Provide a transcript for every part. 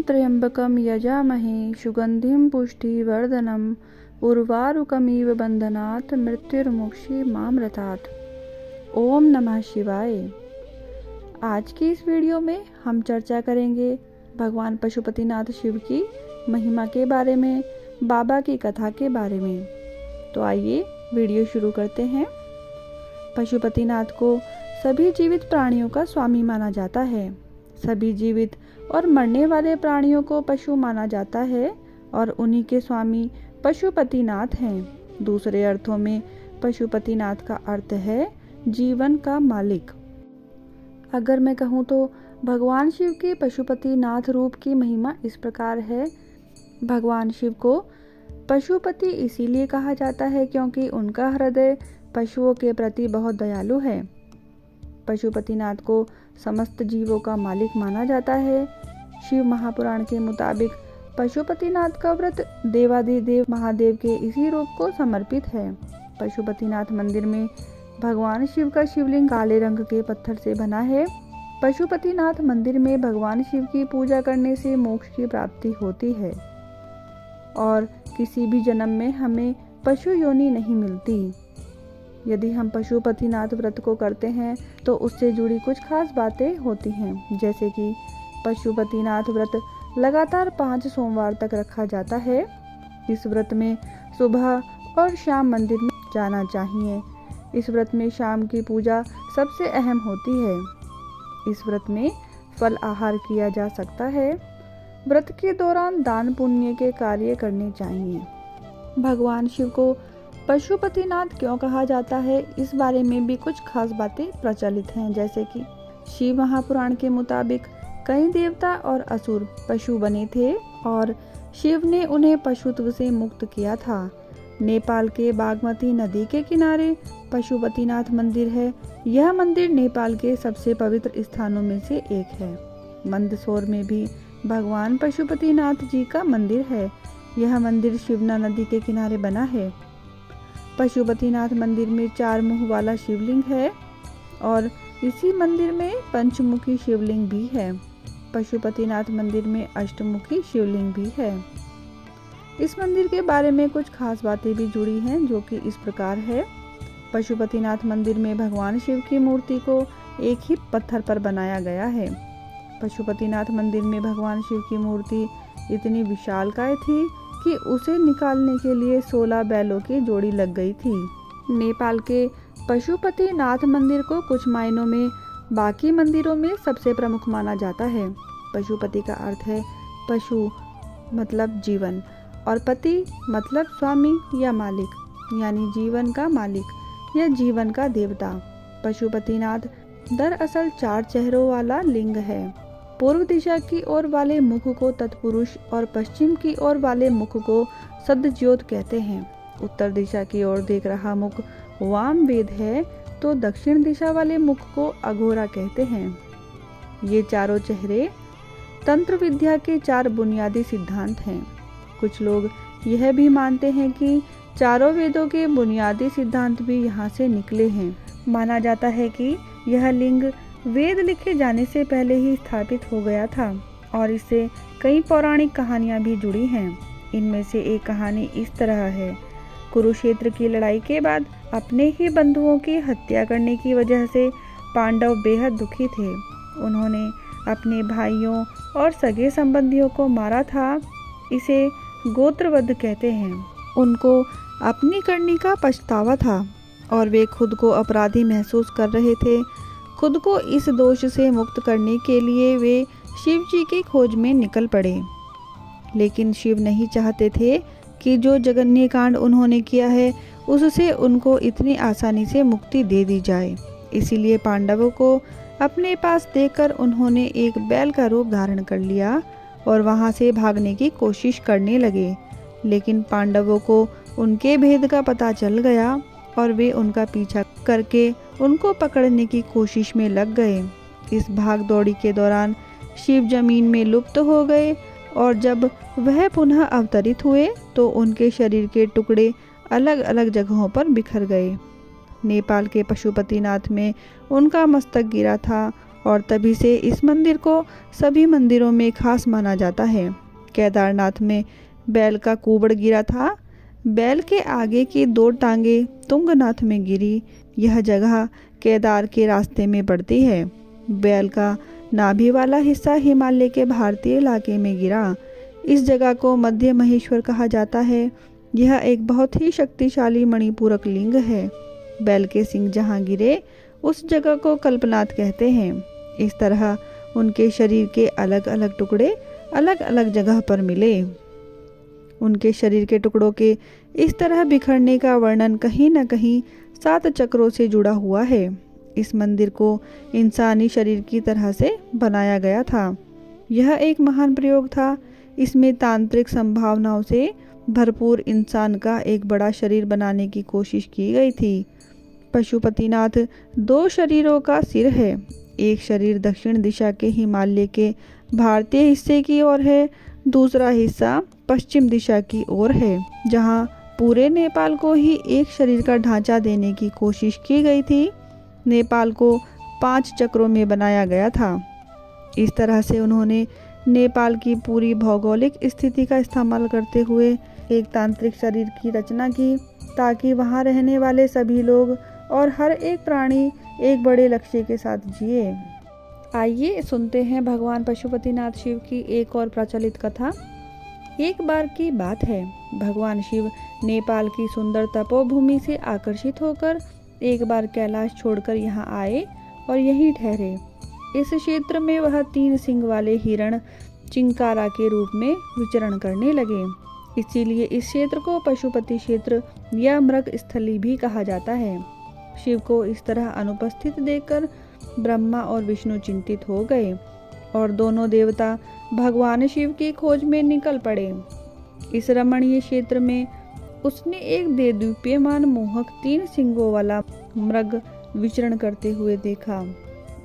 त्र्यंबकं यजामहे सुगंधिं पुष्टिवर्धनम् उर्वारुकमिव बंधनात् मृत्युर्मुक्षीमामृतात्। ओम नमः शिवाय। आज की इस वीडियो में हम चर्चा करेंगे भगवान पशुपतिनाथ शिव की महिमा के बारे में, बाबा की कथा के बारे में। तो आइए वीडियो शुरू करते हैं। पशुपतिनाथ को सभी जीवित प्राणियों का स्वामी माना जाता है। सभी जीवित और मरने वाले प्राणियों को पशु माना जाता है और उन्हीं के स्वामी पशुपतिनाथ हैं। दूसरे अर्थों में पशुपतिनाथ का अर्थ है जीवन का मालिक। अगर मैं कहूँ तो भगवान शिव के पशुपतिनाथ रूप की महिमा इस प्रकार है। भगवान शिव को पशुपति इसीलिए कहा जाता है क्योंकि उनका हृदय पशुओं के प्रति बहुत दयालु है। पशुपतिनाथ को समस्त जीवों का मालिक माना जाता है। शिव महापुराण के मुताबिक पशुपतिनाथ का व्रत देवादिदेव महादेव के इसी रूप को समर्पित है। पशुपतिनाथ मंदिर में भगवान शिव का शिवलिंग काले रंग के पत्थर से बना है। पशुपतिनाथ मंदिर में भगवान शिव की पूजा करने से मोक्ष की प्राप्ति होती है और किसी भी जन्म में हमें पशु योनि नहीं मिलती। यदि हम पशुपतिनाथ व्रत को करते हैं तो उससे जुड़ी कुछ खास बातें होती हैं, जैसे कि पशुपतिनाथ व्रत लगातार 5 सोमवार तक रखा जाता है। इस व्रत में सुबह और शाम मंदिर में जाना चाहिए। इस व्रत में शाम की पूजा सबसे अहम होती है। इस व्रत में फल आहार किया जा सकता है। व्रत के दौरान दान पुण्य के कार्य करने चाहिए। भगवान शिव को पशुपतिनाथ क्यों कहा जाता है, इस बारे में भी कुछ खास बातें प्रचलित हैं, जैसे कि शिव महापुराण के मुताबिक कई देवता और असुर पशु बने थे और शिव ने उन्हें पशुत्व से मुक्त किया था। नेपाल के बागमती नदी के किनारे पशुपतिनाथ मंदिर है। यह मंदिर नेपाल के सबसे पवित्र स्थानों में से एक है। मंदसौर में भी भगवान पशुपतिनाथ जी का मंदिर है। यह मंदिर शिवना नदी के किनारे बना है। पशुपतिनाथ मंदिर में 4 मुंह वाला शिवलिंग है और इसी मंदिर में पंचमुखी शिवलिंग भी है। पशुपतिनाथ मंदिर में अष्टमुखी शिवलिंग भी है। इस मंदिर के बारे में कुछ खास बातें भी जुड़ी हैं, जो कि इस प्रकार है। पशुपतिनाथ मंदिर में भगवान शिव की मूर्ति को एक ही पत्थर पर बनाया गया है। पशुपतिनाथ मंदिर में भगवान शिव की मूर्ति इतनी विशालकाय थी कि उसे निकालने के लिए 16 बैलों की जोड़ी लग गई थी। नेपाल के पशुपतिनाथ मंदिर को कुछ मायनों में बाकी मंदिरों में सबसे प्रमुख माना जाता है। पशुपति का अर्थ है पशु मतलब जीवन और पति मतलब स्वामी या मालिक, यानी जीवन का मालिक या जीवन का देवता। पशुपतिनाथ दरअसल 4 चेहरों वाला लिंग है। पूर्व दिशा की ओर वाले मुख को तत्पुरुष और पश्चिम की ओर वाले मुख को सद्योत कहते हैं। उत्तर दिशा की ओर देख रहा मुख वाम वेद है तो दक्षिण दिशा वाले मुख को अघोरा कहते हैं। ये चारों चेहरे तंत्र विद्या के 4 बुनियादी सिद्धांत हैं। कुछ लोग यह भी मानते हैं कि चारों वेदों के बुनियादी सिद्धांत भी यहाँ से निकले हैं। माना जाता है कि यह लिंग वेद लिखे जाने से पहले ही स्थापित हो गया था और इससे कई पौराणिक कहानियां भी जुड़ी हैं। इनमें से एक कहानी इस तरह है। कुरुक्षेत्र की लड़ाई के बाद अपने ही बंधुओं की हत्या करने की वजह से पांडव बेहद दुखी थे। उन्होंने अपने भाइयों और सगे संबंधियों को मारा था। इसे गोत्रवध कहते हैं। उनको अपनी करनी का पछतावा था और वे खुद को अपराधी महसूस कर रहे थे। खुद को इस दोष से मुक्त करने के लिए वे शिव जी की खोज में निकल पड़े। लेकिन शिव नहीं चाहते थे कि जो जघन्य कांड उन्होंने किया है उससे उनको इतनी आसानी से मुक्ति दे दी जाए। इसीलिए पांडवों को अपने पास देखकर उन्होंने एक बैल का रूप धारण कर लिया और वहां से भागने की कोशिश करने लगे। लेकिन पांडवों को उनके भेद का पता चल गया और वे उनका पीछा करके उनको पकड़ने की कोशिश में लग गए। इस भाग दौड़ी के दौरान शिव जमीन में लुप्त हो गए और जब वह पुनः अवतरित हुए तो उनके शरीर के टुकड़े अलग अलग जगहों पर बिखर गए। नेपाल के पशुपतिनाथ में उनका मस्तक गिरा था और तभी से इस मंदिर को सभी मंदिरों में खास माना जाता है। केदारनाथ में बैल का कुबड़ गिरा था। बैल के आगे की 2 टांगे तुंगनाथ में गिरी। यह जगह केदार के रास्ते में पड़ती है। बैल का नाभि वाला हिस्सा हिमालय के भारतीय इलाके में गिरा। इस जगह को मध्य महेश्वर कहा जाता है। यह एक बहुत ही शक्तिशाली मणिपूरक लिंग है। बैल के सिंग जहाँ गिरे उस जगह को कल्पनाथ कहते हैं। इस तरह उनके शरीर के अलग अलग टुकड़े अलग अलग जगह पर मिले। उनके शरीर के टुकड़ों के इस तरह बिखरने का वर्णन कहीं न कहीं 7 चक्रों से जुड़ा हुआ है। इस मंदिर को इंसानी शरीर की तरह से बनाया गया था। यह एक महान प्रयोग था। इसमें तांत्रिक संभावनाओं से भरपूर इंसान का एक बड़ा शरीर बनाने की कोशिश की गई थी। पशुपतिनाथ 2 शरीरों का सिर है। एक शरीर दक्षिण दिशा के हिमालय के भारतीय हिस्से की ओर है, दूसरा हिस्सा पश्चिम दिशा की ओर है, जहां पूरे नेपाल को ही एक शरीर का ढांचा देने की कोशिश की गई थी। नेपाल को 5 चक्रों में बनाया गया था। इस तरह से उन्होंने नेपाल की पूरी भौगोलिक स्थिति का इस्तेमाल करते हुए एक तांत्रिक शरीर की रचना की, ताकि वहां रहने वाले सभी लोग और हर एक प्राणी एक बड़े लक्ष्य के साथ जिए। आइए सुनते हैं भगवान पशुपतिनाथ शिव की एक और प्रचलित कथा। एक बार की बात है, भगवान शिव नेपाल की सुंदर तपोभूमि से आकर्षित होकर एक बार कैलाश छोड़कर यहाँ आए और यहीं ठहरे। इस क्षेत्र में वह 3 सिंग वाले हिरण चिंकारा के रूप में विचरण करने लगे। इसीलिए इस क्षेत्र को पशुपति क्षेत्र या मृग स्थली भी कहा जाता है। शिव को इस तरह अनुपस्थित देखकर ब्रह्मा और विष्णु चिंतित हो गए और दोनों देवता भगवान शिव की खोज में निकल पड़े। इस रमणीय क्षेत्र में उसने एक देदीप्यमान मोहक 3 सिंगों वाला मृग विचरण करते हुए देखा।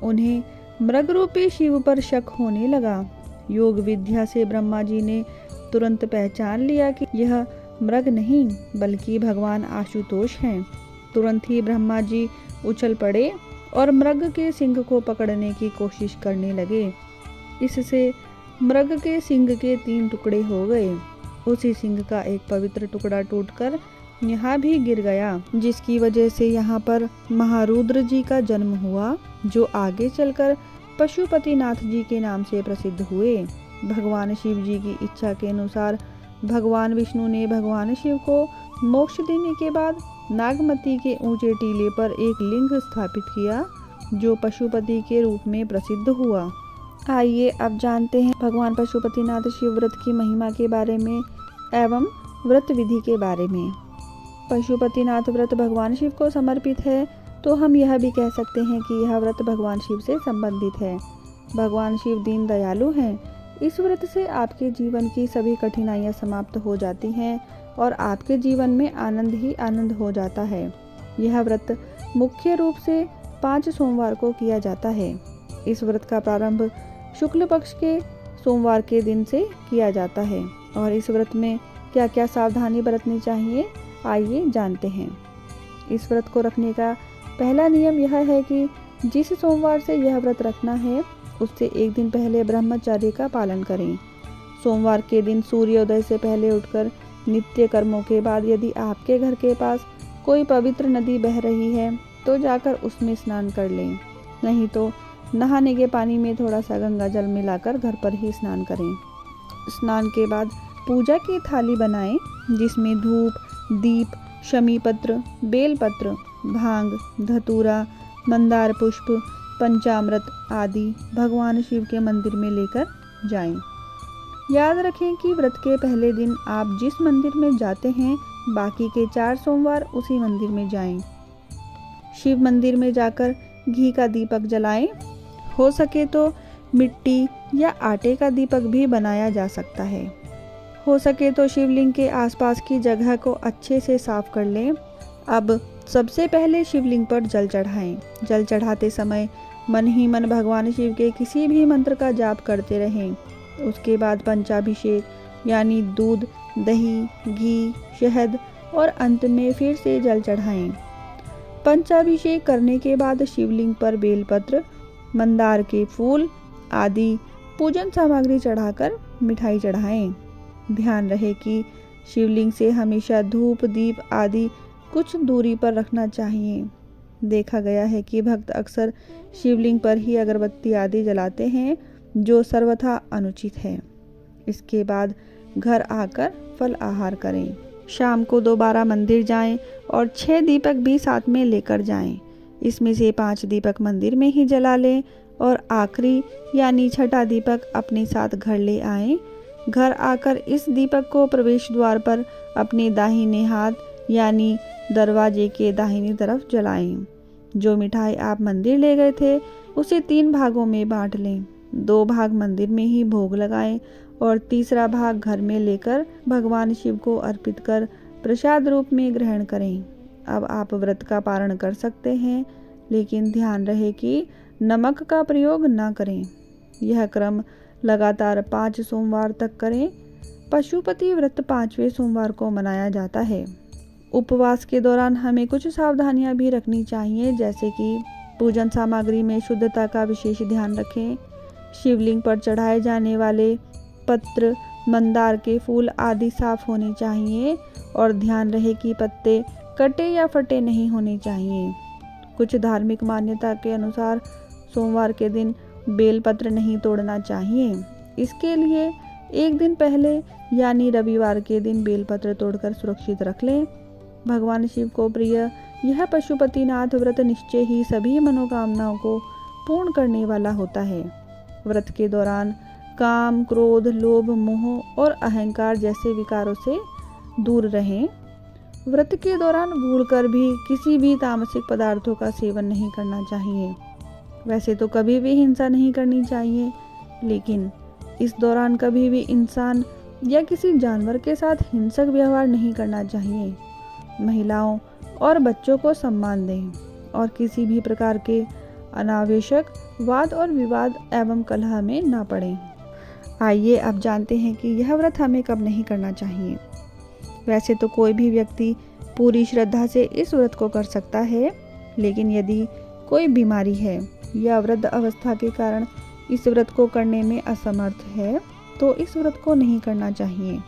उन्हें मृग रूपी शिव पर शक होने लगा। योग विद्या से ब्रह्मा जी ने तुरंत पहचान लिया कि यह मृग नहीं बल्कि भगवान आशुतोष हैं। तुरंत ही ब्रह्मा जी उछल पड़े और मृग के सिंग को पकड़ने की कोशिश करने लगे। इससे मृग के सिंग के 3 टुकड़े हो गए। उसी सिंग का एक पवित्र टुकड़ा टूटकर यहाँ भी गिर गया, जिसकी वजह से यहाँ पर महारुद्र जी का जन्म हुआ, जो आगे चलकर पशुपतिनाथ जी के नाम से प्रसिद्ध हुए। भगवान शिव जी की इच्छा के अनुसार भगवान विष्णु ने भगवान शिव को मोक्ष देने के बाद नागमती के ऊंचे टीले पर एक लिंग स्थापित किया, जो पशुपति के रूप में प्रसिद्ध हुआ। आइए अब जानते हैं भगवान पशुपतिनाथ शिव व्रत की महिमा के बारे में एवं व्रत विधि के बारे में। पशुपतिनाथ व्रत भगवान शिव को समर्पित है, तो हम यह भी कह सकते हैं कि यह व्रत भगवान शिव से संबंधित है। भगवान शिव दीन दयालु हैं। इस व्रत से आपके जीवन की सभी कठिनाइयां समाप्त हो जाती हैं और आपके जीवन में आनंद ही आनंद हो जाता है। यह व्रत मुख्य रूप से 5 सोमवार को किया जाता है। इस व्रत का प्रारंभ शुक्ल पक्ष के सोमवार के दिन से किया जाता है और इस व्रत में क्या क्या सावधानी बरतनी चाहिए, आइए जानते हैं। इस व्रत को रखने का पहला नियम यह है कि जिस सोमवार से यह व्रत रखना है उससे एक दिन पहले ब्रह्मचर्य का पालन करें। सोमवार के दिन सूर्योदय से पहले उठकर नित्य कर्मों के बाद यदि आपके घर के पास कोई पवित्र नदी बह रही है तो जाकर उसमें स्नान कर लें, नहीं तो नहाने के पानी में थोड़ा सा गंगा जल मिलाकर घर पर ही स्नान करें। स्नान के बाद पूजा की थाली बनाएं, जिसमें धूप, दीप, शमी पत्र, बेल पत्र, भांग, धतूरा, मंदार पुष्प, पंचामृत आदि भगवान शिव के मंदिर में लेकर जाएं। याद रखें कि व्रत के पहले दिन आप जिस मंदिर में जाते हैं बाकी के 4 सोमवार उसी मंदिर में जाएं। शिव मंदिर में जाकर घी का दीपक जलाएं। हो सके तो मिट्टी या आटे का दीपक भी बनाया जा सकता है। हो सके तो शिवलिंग के आसपास की जगह को अच्छे से साफ कर लें। अब सबसे पहले शिवलिंग पर जल चढ़ाएं। जल चढ़ाते समय मन ही मन भगवान शिव के किसी भी मंत्र का जाप करते रहें। उसके बाद पंचाभिषेक यानी दूध, दही, घी, शहद और अंत में फिर से जल चढ़ाएं। पंचाभिषेक करने के बाद शिवलिंग पर बेलपत्र मंदार के फूल आदि पूजन सामग्री चढ़ाकर मिठाई चढ़ाएं। ध्यान रहे कि शिवलिंग से हमेशा धूप दीप आदि कुछ दूरी पर रखना चाहिए। देखा गया है कि भक्त अक्सर शिवलिंग पर ही अगरबत्ती आदि जलाते हैं, जो सर्वथा अनुचित है। इसके बाद घर आकर फल आहार करें। शाम को दोबारा मंदिर जाएं और 6 दीपक भी साथ में लेकर जाएं। इसमें से 5 दीपक मंदिर में ही जला लें और आखिरी यानी छठा दीपक अपने साथ घर ले आएं। घर आकर इस दीपक को प्रवेश द्वार पर अपने दाहिने हाथ यानी दरवाजे के दाहिनी तरफ जलाएं। जो मिठाई आप मंदिर ले गए थे उसे 3 भागों में बांट लें। 2 भाग मंदिर में ही भोग लगाएं और तीसरा भाग घर में लेकर भगवान शिव को अर्पित कर प्रसाद रूप में ग्रहण करें। अब आप व्रत का पारण कर सकते हैं, लेकिन ध्यान रहे कि नमक का प्रयोग न करें। यह क्रम लगातार 5 सोमवार तक करें। पशुपति व्रत 5वें सोमवार को मनाया जाता है। उपवास के दौरान हमें कुछ सावधानियां भी रखनी चाहिए, जैसे कि पूजन सामग्री में शुद्धता का विशेष ध्यान रखें। शिवलिंग पर चढ़ाए जाने वाले पत्र, मंदार के फूल आदि साफ होने चाहिए और ध्यान रहे कि पत्ते कटे या फटे नहीं होने चाहिए। कुछ धार्मिक मान्यता के अनुसार सोमवार के दिन बेलपत्र नहीं तोड़ना चाहिए। इसके लिए एक दिन पहले यानी रविवार के दिन बेलपत्र तोड़कर सुरक्षित रख लें। भगवान शिव को प्रिय यह पशुपतिनाथ व्रत निश्चय ही सभी मनोकामनाओं को पूर्ण करने वाला होता है। व्रत के दौरान काम, क्रोध, लोभ, मोह और अहंकार जैसे विकारों से दूर रहें। व्रत के दौरान भूलकर भी किसी भी तामसिक पदार्थों का सेवन नहीं करना चाहिए। वैसे तो कभी भी हिंसा नहीं करनी चाहिए, लेकिन इस दौरान कभी भी इंसान या किसी जानवर के साथ हिंसक व्यवहार नहीं करना चाहिए। महिलाओं और बच्चों को सम्मान दें और किसी भी प्रकार के अनावश्यक वाद और विवाद एवं कलह में न पड़ें। आइए अब जानते हैं कि यह व्रत हमें कब नहीं करना चाहिए। वैसे तो कोई भी व्यक्ति पूरी श्रद्धा से इस व्रत को कर सकता है, लेकिन यदि कोई बीमारी है या वृद्ध अवस्था के कारण इस व्रत को करने में असमर्थ है, तो इस व्रत को नहीं करना चाहिए।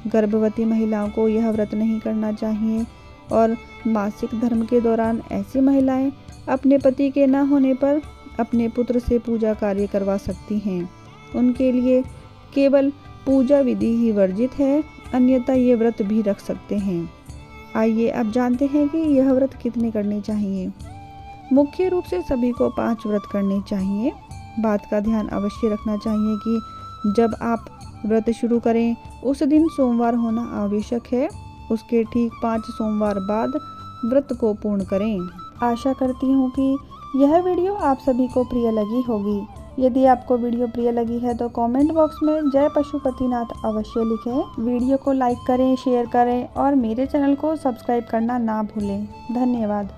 गर्भवती महिलाओं को यह व्रत नहीं करना चाहिए और मासिक धर्म के दौरान ऐसी महिलाएं अपने पति के न होने पर अपने पुत्र से पूजा कार्य करवा सकती हैं। उनके लिए केवल पूजा विधि ही वर्जित है, अन्यथा ये व्रत भी रख सकते हैं। आइए अब जानते हैं कि यह व्रत कितने करने चाहिए। मुख्य रूप से सभी को 5 व्रत करने चाहिए। बात का ध्यान अवश्य रखना चाहिए कि जब आप व्रत शुरू करें उस दिन सोमवार होना आवश्यक है। उसके ठीक 5 सोमवार बाद व्रत को पूर्ण करें। आशा करती हूँ कि यह वीडियो आप सभी को प्रिय लगी होगी। यदि आपको वीडियो प्रिय लगी है तो कमेंट बॉक्स में जय पशुपतिनाथ अवश्य लिखें। वीडियो को लाइक करें, शेयर करें और मेरे चैनल को सब्सक्राइब करना ना भूलें। धन्यवाद।